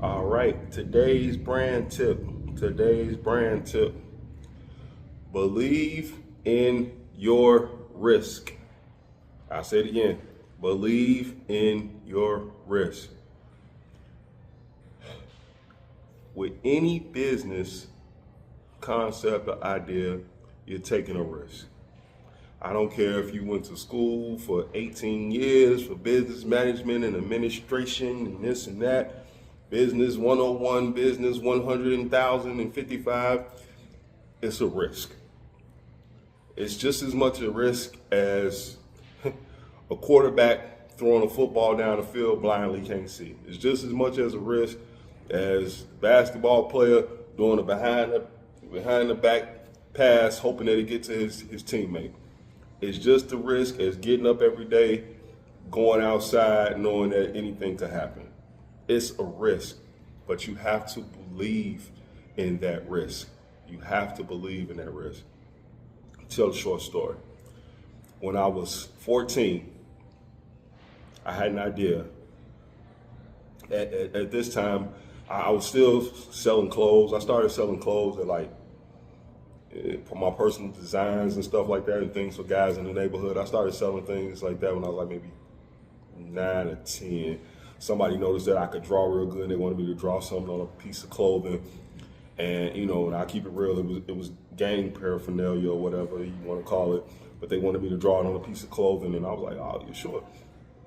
All right, today's brand tip. Believe in your risk. I'll say it again. Believe in your risk. With any business concept or idea, you're taking a risk. I don't care if you went to school for 18 years for business management and administration and this and that, business 101, business 100,055, it's a risk. It's just as much a risk as a quarterback throwing a football down the field blindly can't see. It's just as much as a risk as a basketball player doing a behind the back pass hoping that it gets to his teammate. It's just a risk as getting up every day, going outside, knowing that anything could happen. It's a risk, but you have to believe in that risk. You have to believe in that risk. I'll tell a short story. When I was 14, I had an idea. At this time, I was still selling clothes. I started selling clothes at for my personal designs and stuff like that and things for guys in the neighborhood. I started selling things like that when I was like maybe 9 or 10. Somebody noticed that I could draw real good. They wanted me to draw something on a piece of clothing. And, and I keep it real, it was gang paraphernalia or whatever you want to call it. But they wanted me to draw it on a piece of clothing. And I was like, oh, you sure?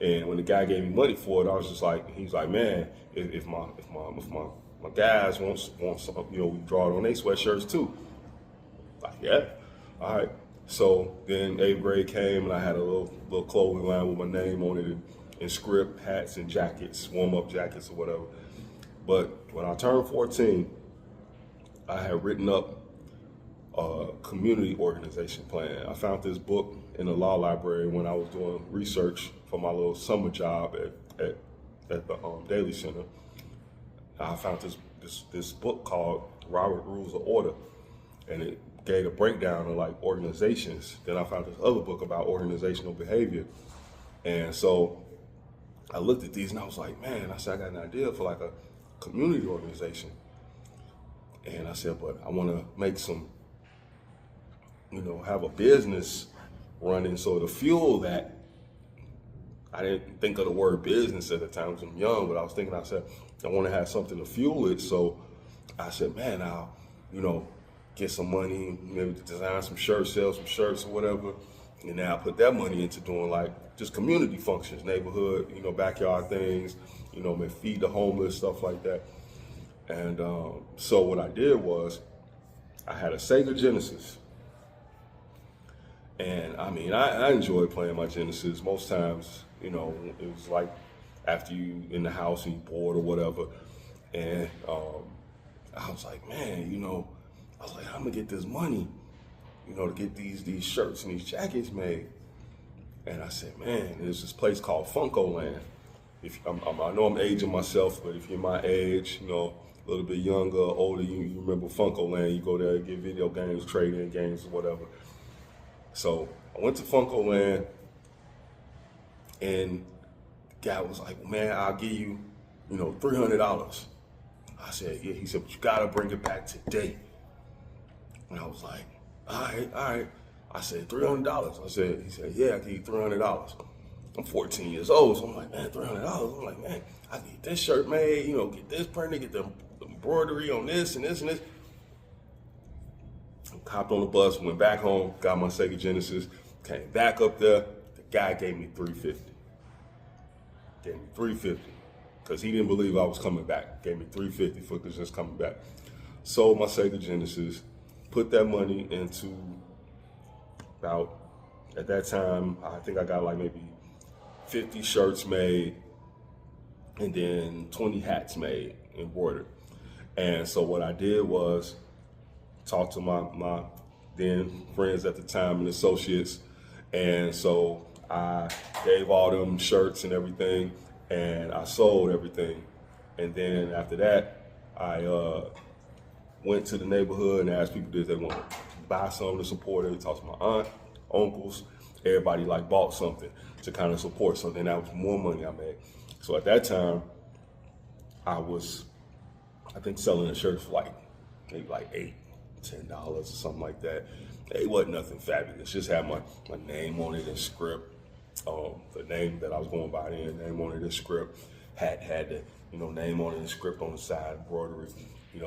And when the guy gave me money for it, I was just like, he was like, man, if my guys want some, we draw it on their sweatshirts too. Like, yeah, all right. So then 8th grade came and I had a little clothing line with my name on it and script, hats and jackets, warm-up jackets or whatever. But when I turned 14, I had written up a community organization plan. I found this book in the law library when I was doing research for my little summer job at the Daily Center. I found this book called Robert Rules of Order, and it gave a breakdown of like organizations. Then I found this other book about organizational behavior. And so I looked at these and I was like, man, I said, I got an idea for like a community organization. And I said, but I want to make some, have a business running. So to fuel that, I didn't think of the word business at the time because I'm young, but I was thinking, I said, I want to have something to fuel it. So I said, man, I'll, get some money, maybe to design some shirts, sell some shirts or whatever. And now I put that money into doing like just community functions, neighborhood, backyard things, maybe feed the homeless, stuff like that. And so what I did was I had a Sega Genesis. And I mean, I enjoy playing my Genesis. Most times, it was like after you in the house and you bored or whatever. And I was like, man, I'm gonna get this money, to get these shirts and these jackets made. And I said, man, there's this place called Funko Land. I know I'm aging myself, but if you're my age, a little bit younger, older, you remember Funko Land. You go there and get video games, trade-in games, or whatever. So I went to Funko Land, and the guy was like, man, I'll give you, $300. I said, yeah. He said, but you gotta bring it back today. And I was like, all right. I said, $300. He said, yeah, I give you $300. I'm 14 years old, so I'm like, man, $300. I'm like, man, I can get this shirt made, get this printed, get the embroidery on this and this and this. I hopped on the bus, went back home, got my Sega Genesis, came back up there. The guy gave me $350. Because he didn't believe I was coming back. Gave me $350 for just coming back. Sold my Sega Genesis, put that money into about, at that time, I think I got like maybe 50 shirts made and then 20 hats made, embroidered. And so what I did was talk to my then friends at the time and associates. And so I gave all them shirts and everything, and I sold everything. And then after that, I went to the neighborhood and asked people if they want to buy something to support it. Talked to my aunt, uncles, everybody bought something to kind of support. So then that was more money I made. So at that time, I was I think selling a shirt for like maybe like $8, $10 or something like that. It wasn't nothing fabulous. Just had my name on it in script. The name that I was going by then, name on it in script. Had the name on it in script on the side, embroidery.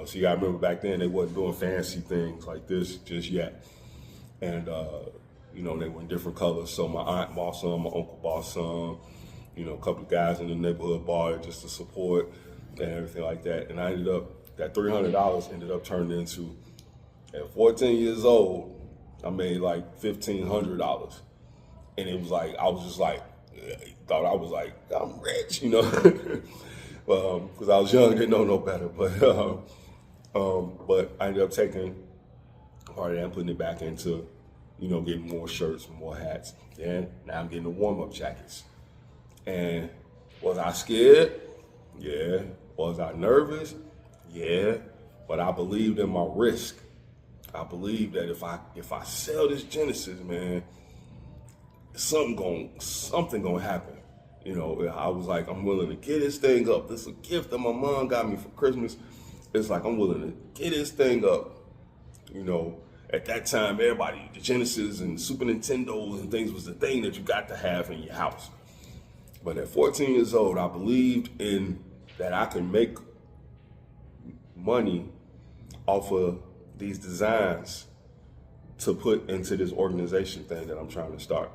So you gotta remember back then they wasn't doing fancy things like this just yet. And they were in different colors. So my aunt bought some, my uncle bought some, a couple of guys in the neighborhood bought it just to support and everything like that. And I ended up, that $300 ended up turning into, at 14 years old, I made like $1,500. And it was like, I was just like, thought I was like, I'm rich, because I was young, didn't know no better. But I ended up taking part of that and putting it back into, getting more shirts and more hats. And now I'm getting the warm-up jackets. And was I scared? Yeah. Was I nervous? Yeah. But I believed in my risk. I believed that if I sell this Genesis, man, something gonna happen. I was like, I'm willing to get this thing up. This is a gift that my mom got me for Christmas. It's like, I'm willing to get this thing up. At that time, everybody, the Genesis and Super Nintendos and things was the thing that you got to have in your house. But at 14 years old, I believed in that I could make money off of these designs to put into this organization thing that I'm trying to start.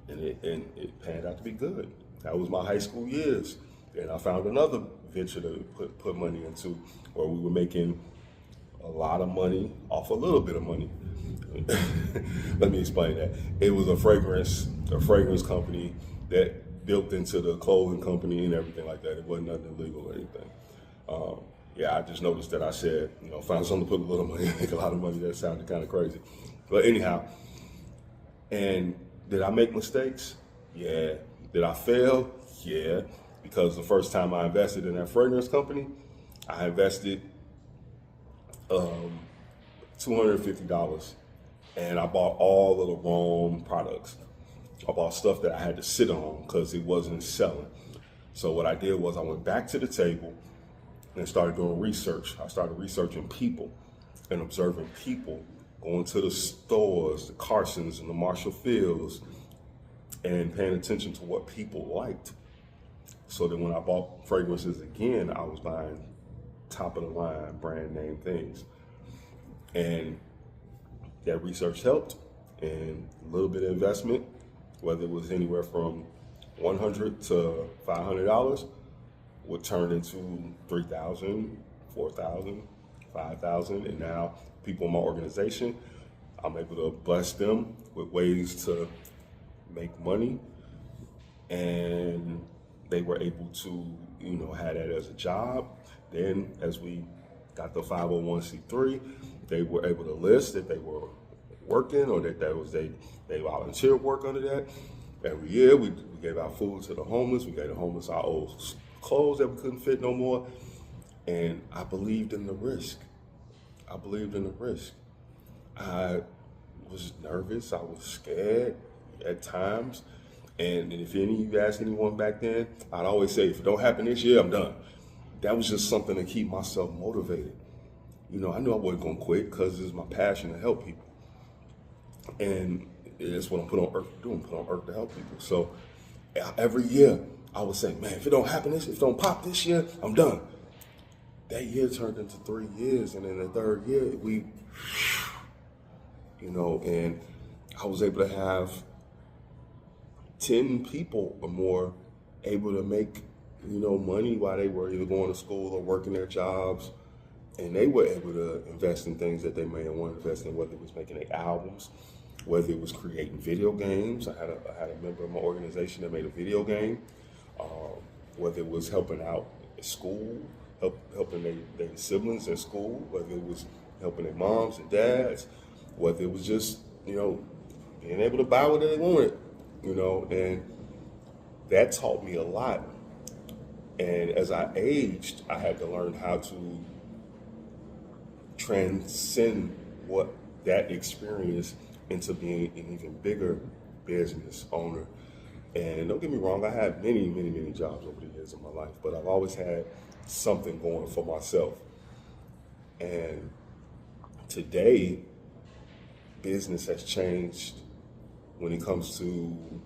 And it panned out to be good. That was my high school years. And I found another venture to put money into where we were making a lot of money off a little bit of money. Let me explain that. It was a fragrance company that built into the clothing company and everything like that. It wasn't nothing illegal or anything. I just noticed that I said, find something to put a little money, make a lot of money. That sounded kind of crazy. But anyhow, and did I make mistakes? Yeah. Did I fail? Yeah. Because the first time I invested in that fragrance company, I invested $250, and I bought all of the wrong products. I bought stuff that I had to sit on because it wasn't selling. So what I did was I went back to the table and started doing research. I started researching people and observing people, going to the stores, the Carsons and the Marshall Fields, and paying attention to what people liked. So that when I bought fragrances again, I was buying top of the line brand name things. And that research helped, and a little bit of investment, whether it was anywhere from $100 to $500, would turn into $3,000, $4,000, $5,000, and now people in my organization, I'm able to bless them with ways to make money, and they were able to, have that as a job. Then as we got the 501c3, they were able to list that they were working or that they volunteer work under that. Every year we gave out food to the homeless. We gave the homeless our old clothes that we couldn't fit no more. And I believed in the risk. I was nervous. I was scared at times. And if any of you ask anyone back then, I'd always say, if it don't happen this year, I'm done. That was just something to keep myself motivated. I knew I wasn't gonna quit because it's my passion to help people. And that's what I'm put on earth to do. I'm put on earth to help people. So every year I would say, man, if it don't happen if it don't pop this year, I'm done. That year turned into 3 years. And in the third year, and I was able to have 10 people or more able to make, money while they were either going to school or working their jobs. And they were able to invest in things that they may have wanted to invest in, whether it was making their albums, whether it was creating video games. I had a member of my organization that made a video game, whether it was helping out at school, helping their siblings in school, whether it was helping their moms and dads, whether it was just, being able to buy what they wanted, and that taught me a lot. And as I aged, I had to learn how to transcend what that experience into being an even bigger business owner And don't get me wrong, I had many, many, many jobs over the years of my life, but I've always had something going for myself. And today, business has changed when it comes to,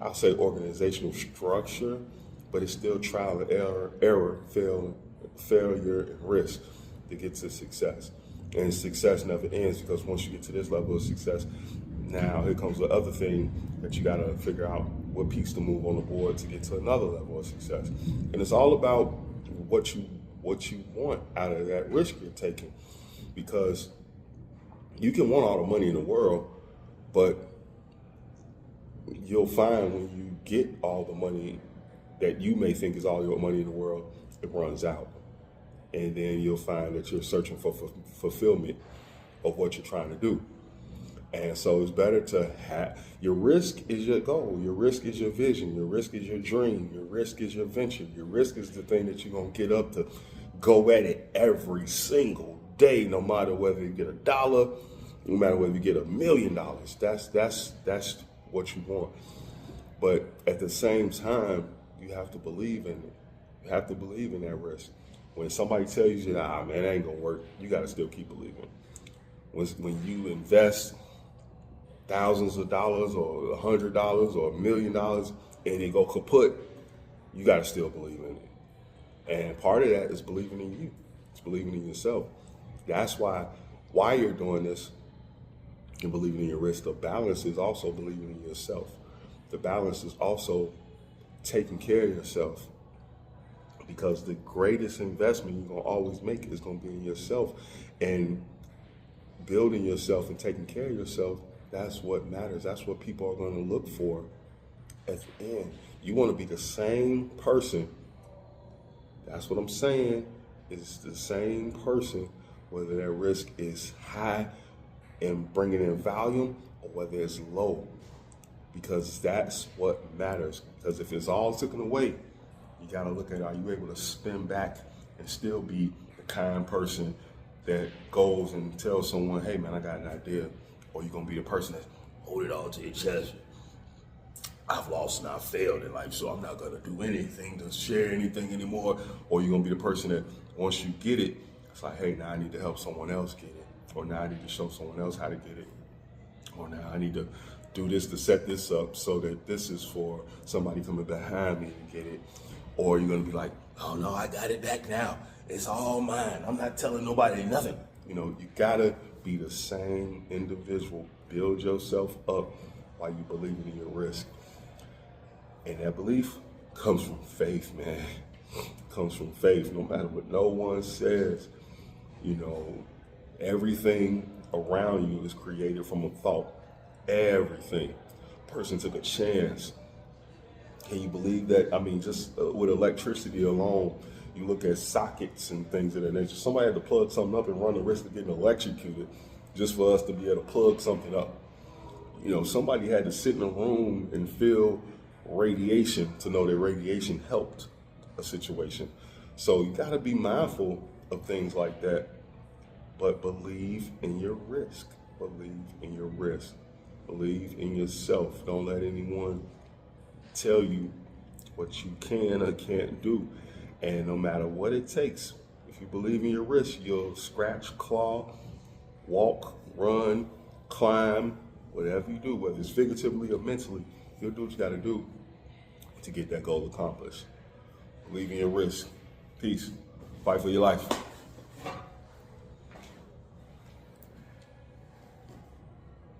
I'll say, organizational structure, but it's still trial and error, failure, and risk to get to success. And success never ends, because once you get to this level of success, now here comes the other thing that you gotta figure out what piece to move on the board to get to another level of success. And it's all about what you want out of that risk you're taking, because you can want all the money in the world, but you'll find when you get all the money that you may think is all your money in the world, it runs out. And then you'll find that you're searching for fulfillment of what you're trying to do. And so it's better to have, your risk is your goal, your risk is your vision, your risk is your dream, your risk is your venture, your risk is the thing that you're gonna get up to go at it every single day, no matter whether you get $1, no matter whether you get $1 million. That's what you want. But at the same time, you have to believe in it. You have to believe in that risk. When somebody tells you, man, it ain't gonna work, you gotta still keep believing. When you invest thousands of dollars or $100 or $1 million and it go kaput, you gotta still believe in it. And part of that is believing in you. It's believing in yourself. That's why you're doing this and believing in your risk. The balance is also believing in yourself. The balance is also taking care of yourself. Because the greatest investment you're gonna always make is gonna be in yourself. And building yourself and taking care of yourself, that's what matters. That's what people are gonna look for at the end. You wanna be the same person. That's what I'm saying. It's the same person, whether that risk is high and bringing in volume or whether it's low. Because that's what matters. Because if it's all taken away, you gotta look at, are you able to spin back and still be the kind person that goes and tells someone, hey man, I got an idea. Or you gonna be the person that hold it all to your chest. I've lost and I've failed in life, so I'm not gonna do anything to share anything anymore. Or you're gonna be the person that once you get it, it's like, hey, now I need to help someone else get it. Or now I need to show someone else how to get it. Or now I need to do this to set this up so that this is for somebody coming behind me to get it. Or you're gonna be like, oh no, I got it back now. It's all mine. I'm not telling nobody nothing. You know, you gotta be the same individual. Build yourself up while you believe in your risk. And that belief comes from faith, man. Comes from faith. No matter what no one says, you know, everything around you is created from a thought. Everything. Person took a chance. Can you believe that? I mean, just with electricity alone, you look at sockets and things of that nature. Somebody had to plug something up and run the risk of getting electrocuted just for us to be able to plug something up. You know, somebody had to sit in a room and feel radiation to know that radiation helped a situation. So you gotta be mindful of things like that, but believe in your risk. Believe in your risk. Believe in yourself. Don't let anyone tell you what you can or can't do. And no matter what it takes, if you believe in your risk, you'll scratch, claw, walk, run, climb, whatever you do, whether it's figuratively or mentally, you'll do what you gotta do to get that goal accomplished. Believe in your risk. Peace. Fight for your life.